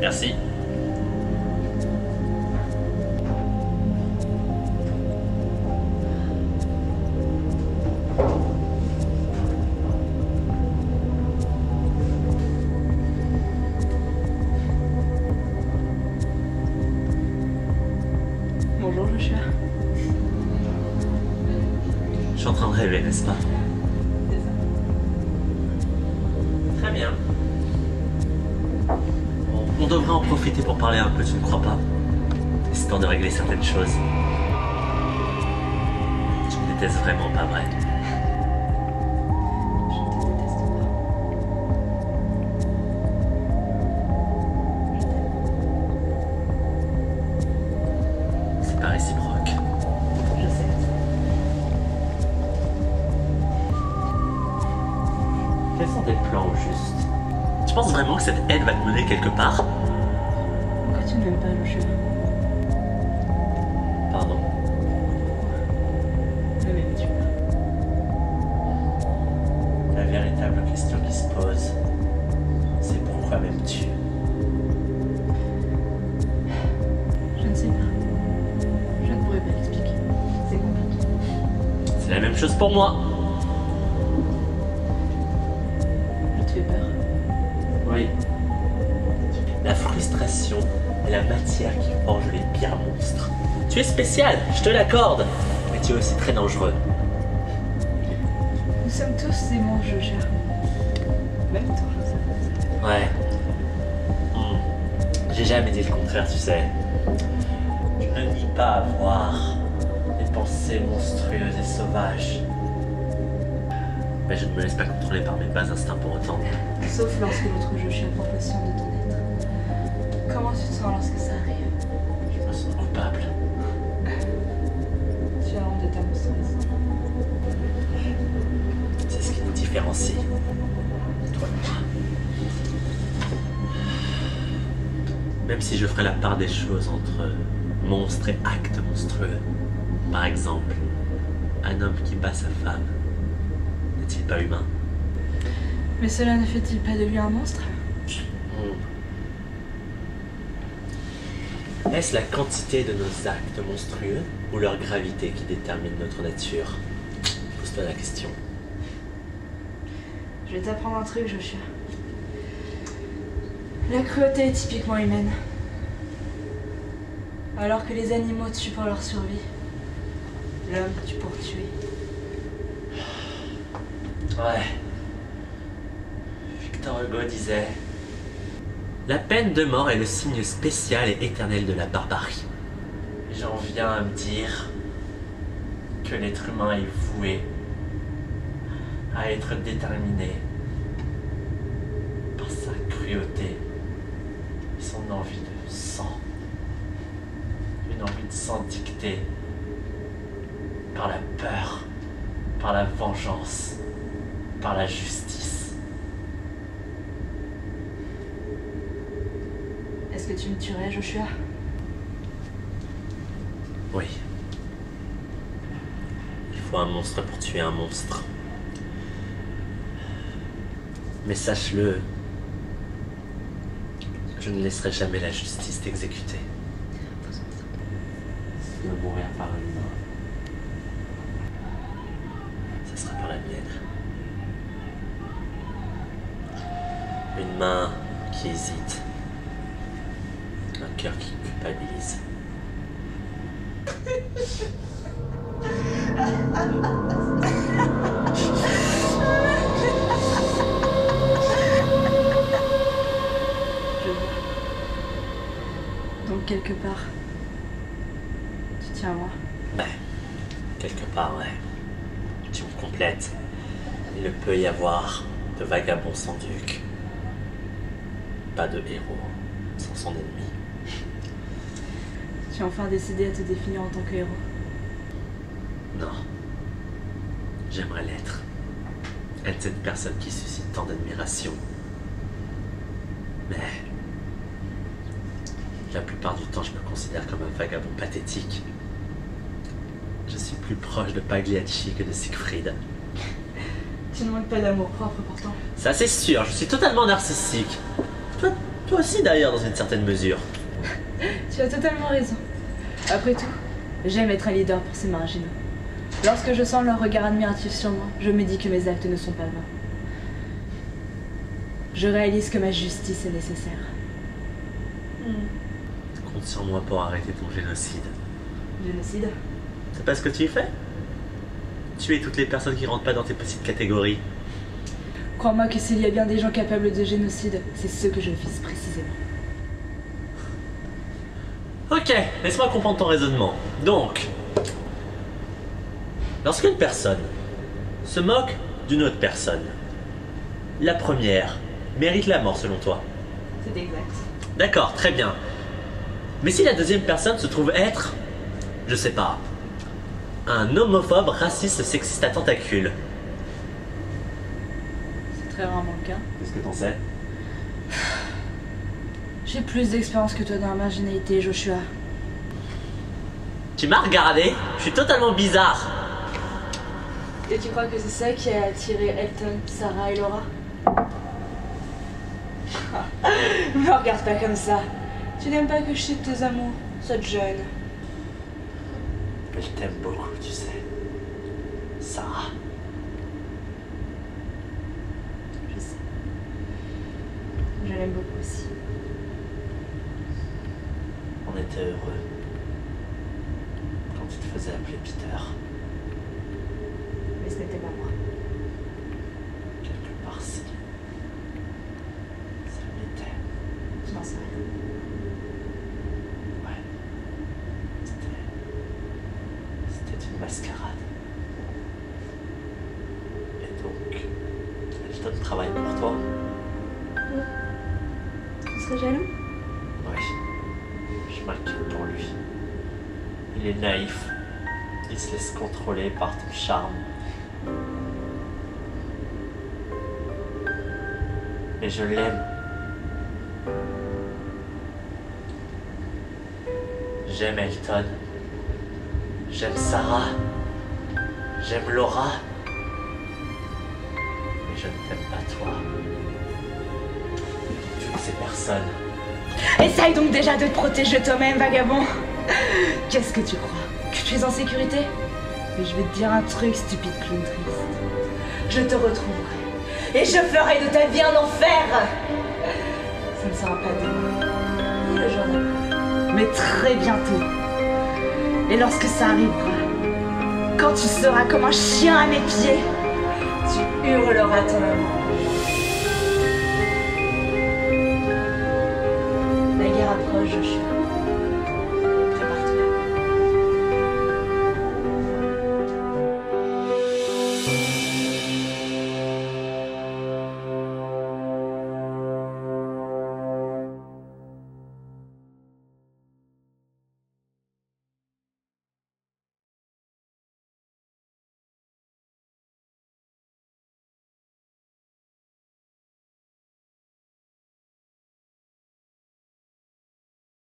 Merci. Bonjour Joshua. Je suis en train de rêver, n'est-ce pas? C'est ça. Très bien. On devrait en profiter pour parler un peu, tu ne crois pas? Histoire de régler certaines choses. Tu me détestes vraiment, pas vrai? Je ne te déteste pas. C'est pas réciproque. Je sais. Quels sont tes plans au juste? Tu penses vraiment que cette aide va te mener quelque part? Pourquoi tu ne m'aimes pas, Joshua? Pardon. Ne m'aimes-tu pas? La véritable question qui se pose, c'est pourquoi m'aimes-tu? Je ne sais pas. Je ne pourrais pas l'expliquer. C'est compliqué. C'est la même chose pour moi. Je te fais peur. Oui. La frustration est la matière qui forge les pires monstres. Tu es spécial, je te l'accorde, mais tu es aussi très dangereux. Nous sommes tous des monstres, Joshua. Même toi, je sais. Ouais. J'ai jamais dit le contraire, tu sais. Je ne nie pas avoir des pensées monstrueuses et sauvages. Mais je ne me laisse pas contrôler par mes bas instincts pour autant. Sauf lorsque l'autre Joshua prend possession de ton être. Comment tu te sens lorsque ça arrive? Je me sens coupable. Tu as honte de ta monstrueuse. C'est ce qui nous différencie, toi et moi. Même si je ferais la part des choses entre monstres et actes monstrueux. Par exemple, un homme qui bat sa femme, n'est-il pas humain? Mais cela ne fait-il pas de lui un monstre? Est-ce la quantité de nos actes monstrueux ou leur gravité qui détermine notre nature? Pose-toi la question. Je vais t'apprendre un truc, Joshua. La cruauté est typiquement humaine. Alors que les animaux tuent pour leur survie, l'homme tue pour tuer. Ouais. Victor Hugo disait: la peine de mort est le signe spécial et éternel de la barbarie. J'en viens à me dire que l'être humain est voué à être déterminé par sa cruauté et son envie de sang. Une envie de sang dictée par la peur, par la vengeance, par la justice. Est-ce que tu me tuerais, Joshua? Oui. Il faut un monstre pour tuer un monstre. Mais sache-le, je ne laisserai jamais la justice t'exécuter. Si tu veux mourir par une main, ce sera par la mienne. Une main qui hésite. Un cœur qui culpabilise. Je vois. Donc quelque part, tu tiens à moi. Ouais, quelque part, ouais. Tu me complètes. Il ne peut y avoir de vagabond sans duc. Pas de héros sans son ennemi. Tu as enfin décidé à te définir en tant que héros. Non. J'aimerais l'être. Être cette personne qui suscite tant d'admiration. Mais la plupart du temps, je me considère comme un vagabond pathétique. Je suis plus proche de Pagliacci que de Siegfried. Tu ne manques pas d'amour propre pourtant. Ça, c'est sûr, je suis totalement narcissique. Toi, Toi aussi d'ailleurs, dans une certaine mesure. Tu as totalement raison. Après tout, j'aime être un leader pour ces marginaux. Lorsque je sens leur regard admiratif sur moi, je me dis que mes actes ne sont pas vains. Je réalise que ma justice est nécessaire. Compte sur moi pour arrêter ton génocide. Génocide? C'est pas ce que tu fais? Tuer toutes les personnes qui rentrent pas dans tes petites catégories. Crois-moi que s'il y a bien des gens capables de génocide, c'est ce que je vise précisément. Ok, laisse-moi comprendre ton raisonnement. Donc, lorsqu'une personne se moque d'une autre personne, la première mérite la mort selon toi. C'est exact. D'accord, très bien. Mais si la deuxième personne se trouve être, je sais pas, un homophobe, raciste, sexiste à tentacules. C'est très rarement le cas. Qu'est-ce que t'en sais? J'ai plus d'expérience que toi dans la marginalité, Joshua. Tu m'as regardé? Je suis totalement bizarre. Et tu crois que c'est ça qui a attiré Elton, Sarah et Laura? Me regarde pas comme ça. Tu n'aimes pas que je cite tes amours, cette jeune. Elle t'aime beaucoup, tu sais. Sarah. Je sais. Je l'aime beaucoup aussi. On était heureux quand tu te faisais appeler Peter. Mais ce n'était pas moi. Quelque part si. Ça l'était. Je n'en sais rien. Ouais. C'était une mascarade. Et donc, Elton travaille pour toi? Tu serais jaloux? Oui. Je m'inquiète pour lui. Il est naïf. Il se laisse contrôler par ton charme. Mais je l'aime. J'aime Elton. J'aime Sarah. J'aime Laura. Mais je ne t'aime pas toi. Toutes ces personnes. Essaye donc déjà de te protéger toi-même, vagabond. Qu'est-ce que tu crois? Que tu es en sécurité? Mais je vais te dire un truc, stupide clown triste. Je te retrouverai. Et je ferai de ta vie un enfer. Ça ne sera pas demain, ni le jour d'après, mais très bientôt. Et lorsque ça arrivera, quand tu seras comme un chien à mes pieds, tu hurleras ton amour. La guerre approche, Joshua.